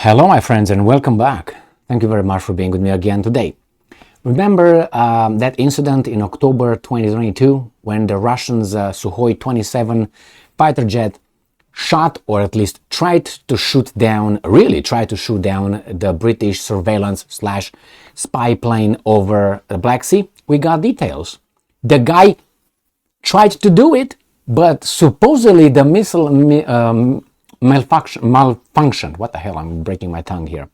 Hello, my friends, and welcome back. Thank you very much for being with me again today. Remember that incident in October 2022 when the Russians' Su-27 fighter jet shot, or at least tried to shoot down the British surveillance/spy plane over the Black Sea? We got details. The guy tried to do it, but supposedly the missile malfunctioned. What the hell? I'm breaking my tongue here.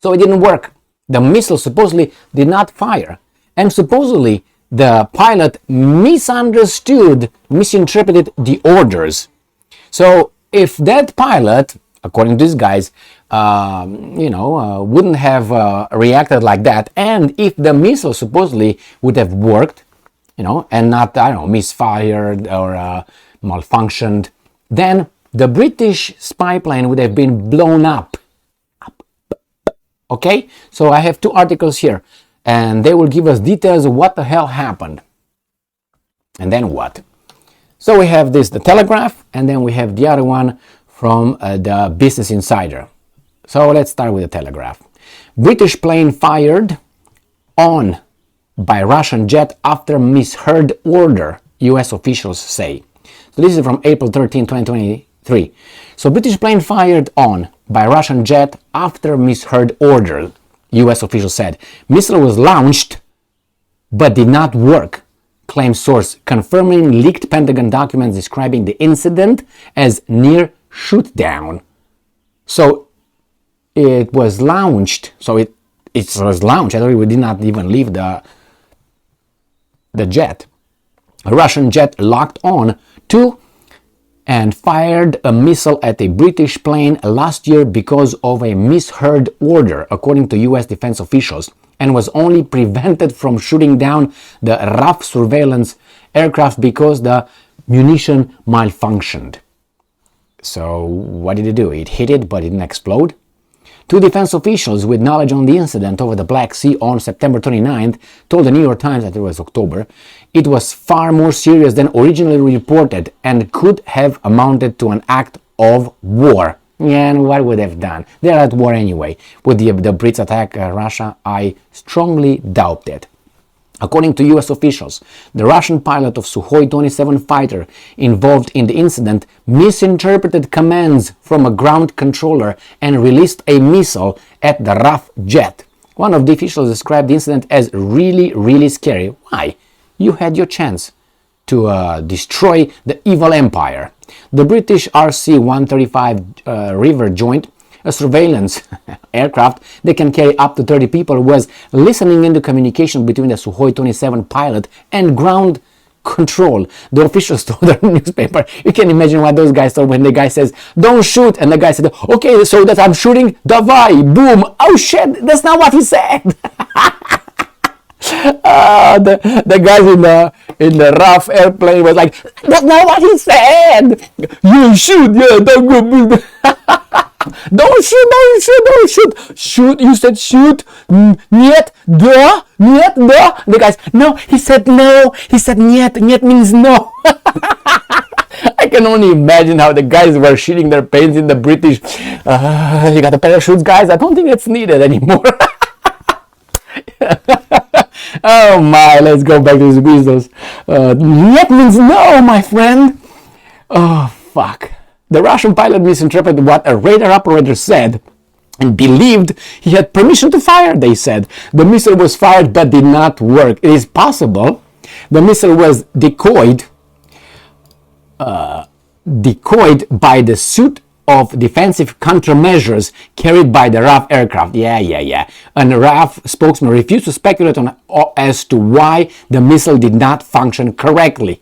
So it didn't work. The missile supposedly did not fire. And supposedly the pilot misinterpreted the orders. So if that pilot, according to these guys, wouldn't have reacted like that, and if the missile supposedly would have worked, and not, misfired or malfunctioned, then the British spy plane would have been blown up. Okay? So I have two articles here, and they will give us details of what the hell happened. And then what? So we have the Telegraph, and then we have the other one from the Business Insider. So let's start with the Telegraph. British plane fired on by Russian jet after misheard order, US officials say. So this is from April 13, 2023. So British plane fired on by Russian jet after misheard order, US officials said. Missile was launched but did not work, claims source, confirming leaked Pentagon documents describing the incident as near shoot-down. So it was launched. So it was launched. Actually, we did not even leave the jet. A Russian jet locked on to and fired a missile at a British plane last year because of a misheard order, according to US defense officials, and was only prevented from shooting down the RAF surveillance aircraft because the munition malfunctioned. So what did it do? It hit it, but it didn't explode? Two defense officials with knowledge on the incident over the Black Sea on September 29th told the New York Times that it was October. It was far more serious than originally reported and could have amounted to an act of war. Yeah, and what would they have done? They're at war anyway. Would the Brits attack Russia? I strongly doubt it. According to US officials, the Russian pilot of Su-27 fighter involved in the incident misinterpreted commands from a ground controller and released a missile at the RAF jet. One of the officials described the incident as really, really scary. Why? You had your chance to destroy the evil empire. The British RC-135 River Joint, a surveillance aircraft that can carry up to 30 people, was listening into communication between the Su-27 pilot and ground control. The officials told the newspaper. You can imagine what those guys thought when the guy says, "Don't shoot," and the guy said, "Okay, so that I'm shooting, davai, boom." Oh shit, that's not what he said. The guys in the RAF airplane was like, "That's not what he said. You shoot, yeah, don't go." Don't shoot. Shoot, you said shoot. Нет, да. The guys, no, he said no. He said нет. Нет means no. I can only imagine how the guys were shitting their pants in the British. You got the parachutes, guys? I don't think it's needed anymore. Oh my, let's go back to these weasels. Нет means no, my friend. Oh, fuck. The Russian pilot misinterpreted what a radar operator said and believed he had permission to fire, they said. The missile was fired but did not work. It is possible the missile was decoyed by the suit of defensive countermeasures carried by the RAF aircraft. Yeah. And the RAF spokesman refused to speculate as to why the missile did not function correctly.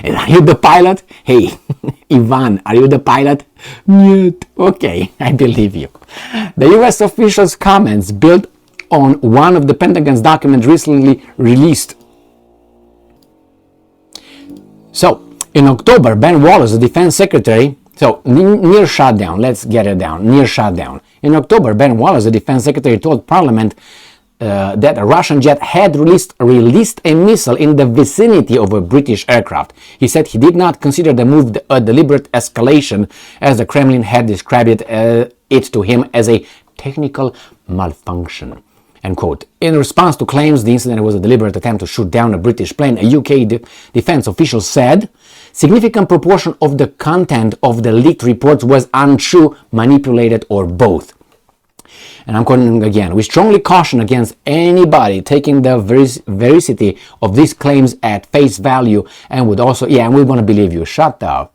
Are you the pilot? Hey, Ivan, are you the pilot? Нет. Okay, I believe you. The US officials' comments built on one of the Pentagon's documents recently released. So, in October, Ben Wallace, the defense secretary, near shutdown, let's get it down, near shutdown. In October, Ben Wallace, the defense secretary, told Parliament that a Russian jet had released a missile in the vicinity of a British aircraft. He said he did not consider the move a deliberate escalation, as the Kremlin had described it to him as a technical malfunction. End quote. In response to claims the incident was a deliberate attempt to shoot down a British plane, a UK defense official said significant proportion of the content of the leaked reports was untrue, manipulated, or both. And I'm quoting again. We strongly caution against anybody taking the veracity of these claims at face value, and would also, and we want to believe you. Shut up.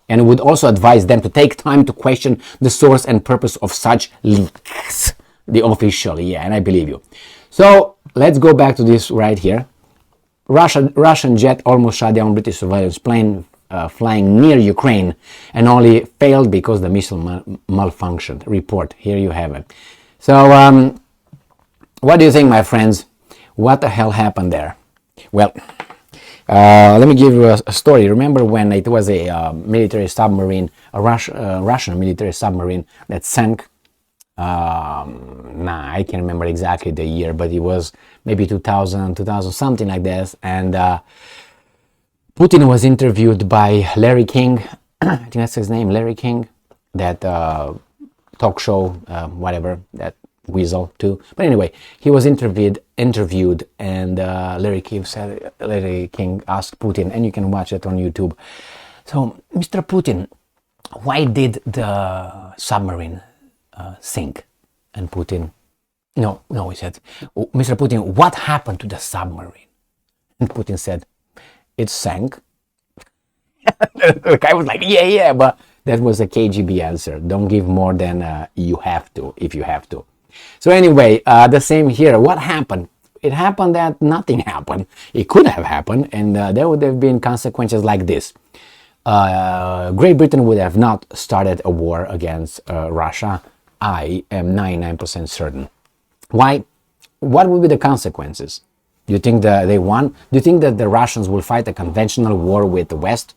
And would also advise them to take time to question the source and purpose of such leaks. The official, and I believe you. So let's go back to this right here. Russian jet almost shot down British surveillance plane flying near Ukraine, and only failed because the missile malfunctioned. Report. Here you have it. So what do you think, my friends? What the hell happened there? Well, let me give you a story. Remember when it was a military submarine, a Russian military submarine that sank? I can't remember exactly the year, but it was maybe 2000 something like this. And Putin was interviewed by Larry King. I think that's his name, Larry King, that talk show, whatever, that weasel too. But anyway, he was interviewed, and Larry King asked Putin, and you can watch it on YouTube. So, Mr. Putin, why did the submarine sink? And Putin, no, he said, Mr. Putin, what happened to the submarine? And Putin said, it sank. The guy was like, yeah, but that was a KGB answer. Don't give more than you have to, if you have to. So anyway, the same here. What happened? It happened that nothing happened. It could have happened, and there would have been consequences like this. Great Britain would have not started a war against Russia. I am 99% certain. Why? What would be the consequences? Do you think that they won? Do you think that the Russians will fight a conventional war with the West?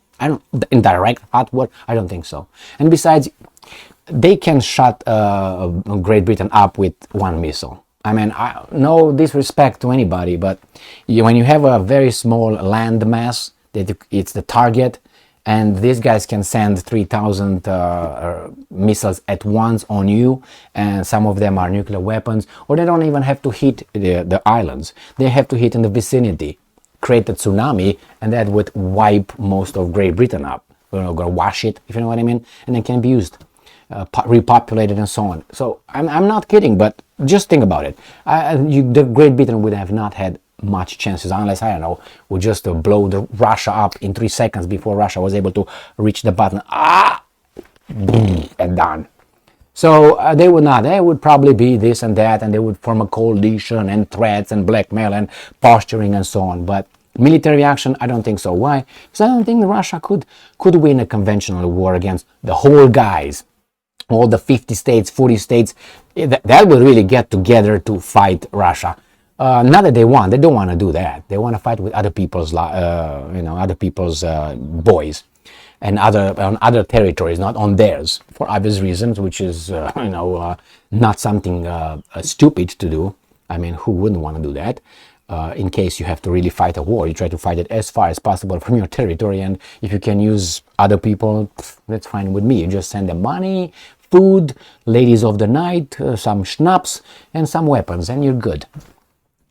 Indirect hot war? I don't think so. And besides, they can shut Great Britain up with one missile. I mean, no disrespect to anybody, but when you have a very small land mass, that it's the target, and these guys can send 3,000 missiles at once on you, and some of them are nuclear weapons, or they don't even have to hit the islands. They have to hit in the vicinity, create a tsunami, and that would wipe most of Great Britain up. Gonna wash it, if you know what I mean, and it can be used, repopulated, and so on. So I'm not kidding, but just think about it. The Great Britain would have not had much chances unless, I don't know, would just blow the Russia up in 3 seconds before Russia was able to reach the button. And done. So they would not. They would probably be this and that, and they would form a coalition and threats and blackmail and posturing and so on. But military action, I don't think so. Why? Because I don't think Russia could win a conventional war against the whole guys, all the 50 states, 40 states. That would really get together to fight Russia. Not that they don't want to do that. They want to fight with other people's, boys, and on other territories, not on theirs, for obvious reasons, which is, not something stupid to do. I mean, who wouldn't want to do that? In case you have to really fight a war, you try to fight it as far as possible from your territory, and if you can use other people, that's fine with me. You just send them money, food, ladies of the night, some schnapps, and some weapons, and you're good.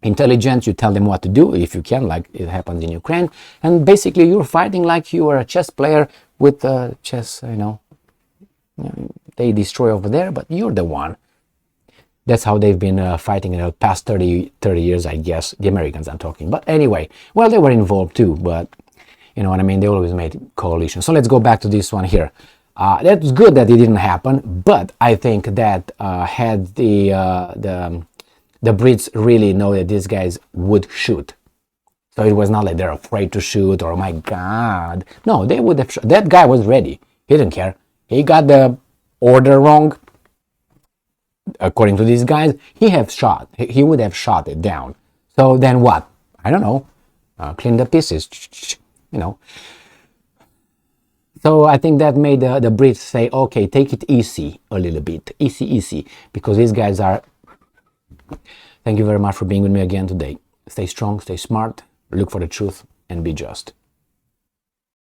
Intelligence, you tell them what to do if you can, like it happens in Ukraine, and basically you're fighting like you are a chess player with chess, they destroy over there, but you're the one. That's how they've been fighting in the past 30 years, I guess, the Americans I'm talking. But anyway, well, they were involved too, but you know what I mean, they always made coalitions. So let's go back to this one here. That's good that it didn't happen, but I think that had the Brits really know that these guys would shoot. So it was not like they're afraid to shoot or, oh my God. No, they would have shot. That guy was ready. He didn't care. He got the order wrong. According to these guys, he would have shot it down. So then what? I don't know. Clean the pieces. So I think that made the Brits say, okay, take it easy a little bit. Easy. Because these guys are Thank you very much for being with me again today. Stay strong, stay smart, look for the truth, and be just.